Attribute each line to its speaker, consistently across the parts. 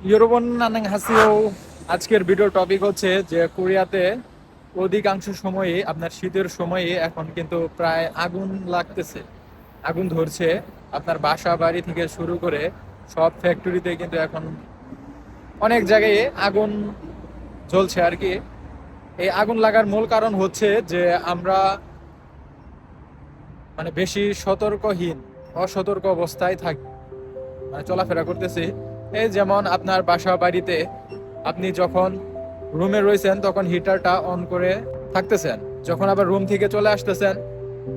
Speaker 1: ইউরোপন নানাং হাসিও। আজকের video topic হচ্ছে যে কোরিয়াতে অধিকাংশ সময়ে আপনার শীতের সময়ে এখন কিন্তু প্রায় আগুন লাগতেছে, আগুন ধরছে। আপনার বাসা বাড়ি থেকে শুরু করে সব ফ্যাক্টরিতে কিন্তু এখন অনেক জায়গায় আগুন জ্বলছে আর কি। এই আগুন লাগার মূল কারণ হচ্ছে যে আমরা মানে বেশি সতর্কহীন, অসতর্ক অবস্থায় থাকি, মানে চলাফেরা করতেছি। এই যেমন আপনার বাসা বাড়িতে আপনি যখন রুমে রয়েছেন তখন হিটারটা অন করে থাকতেছেন, যখন আবার রুম থেকে চলে আসতেছেন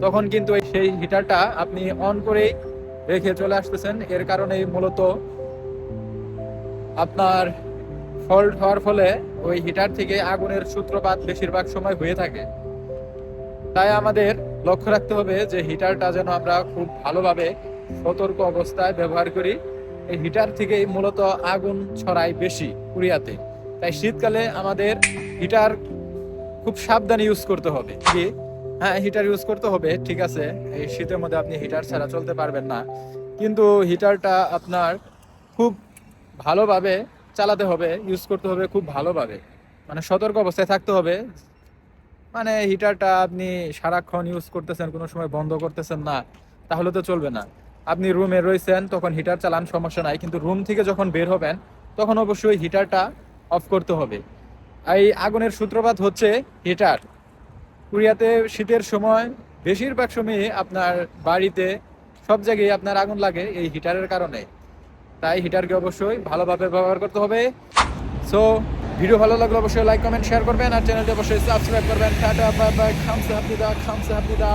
Speaker 1: তখন কিন্তু সেই হিটারটা আপনি অন করেই রেখে চলে আসতেছেন। এর কারণেই মূলত আপনার ফল্ট হওয়ার ফলে ওই হিটার থেকে আগুনের সূত্রপাত বেশিরভাগ সময় হয়ে থাকে। তাই আমাদের লক্ষ্য রাখতে হবে যে হিটারটা যেন আমরা খুব ভালোভাবে সতর্ক অবস্থায় ব্যবহার করি। এই হিটার থেকেই মূলত আগুন ছড়ায় বেশি কোরিয়াতে। তাই শীতকালে আমাদের হিটার খুব সাবধানে ইউজ করতে হবে কি। হ্যাঁ, হিটার ইউজ করতে হবে, ঠিক আছে। এই শীতের মধ্যে আপনি হিটার ছাড়া চলতে পারবেন না, কিন্তু হিটারটা আপনার খুব ভালোভাবে চালাতে হবে, ইউজ করতে হবে খুব ভালোভাবে, মানে সতর্ক অবস্থায় থাকতে হবে। মানে হিটারটা আপনি সারাক্ষণ ইউজ করতেছেন, কোনো সময় বন্ধ করতেছেন না, তাহলে তো চলবে না। আপনি রুমে রয়েছেন তখন হিটার চালান, সমস্যা নাই, কিন্তু রুম থেকে যখন বের হবেন তখন অবশ্যই হিটারটা অফ করতে হবে। এই আগুনের সূত্রপাত হচ্ছে হিটার। কোরিয়াতে শীতের সময় বেশিরভাগ সময়ে আপনার বাড়িতে সব জায়গায় আপনার আগুন লাগে এই হিটারের কারণে। তাই হিটারকে অবশ্যই ভালোভাবে ব্যবহার করতে হবে। সো ভিডিও ভালো লাগলে অবশ্যই লাইক কমেন্ট শেয়ার করবেন আর চ্যানেলটি অবশ্যই সাবস্ক্রাইব করবেন। টাটা বাই বাই, খামসাহামনিদা খামসাহামনিদা।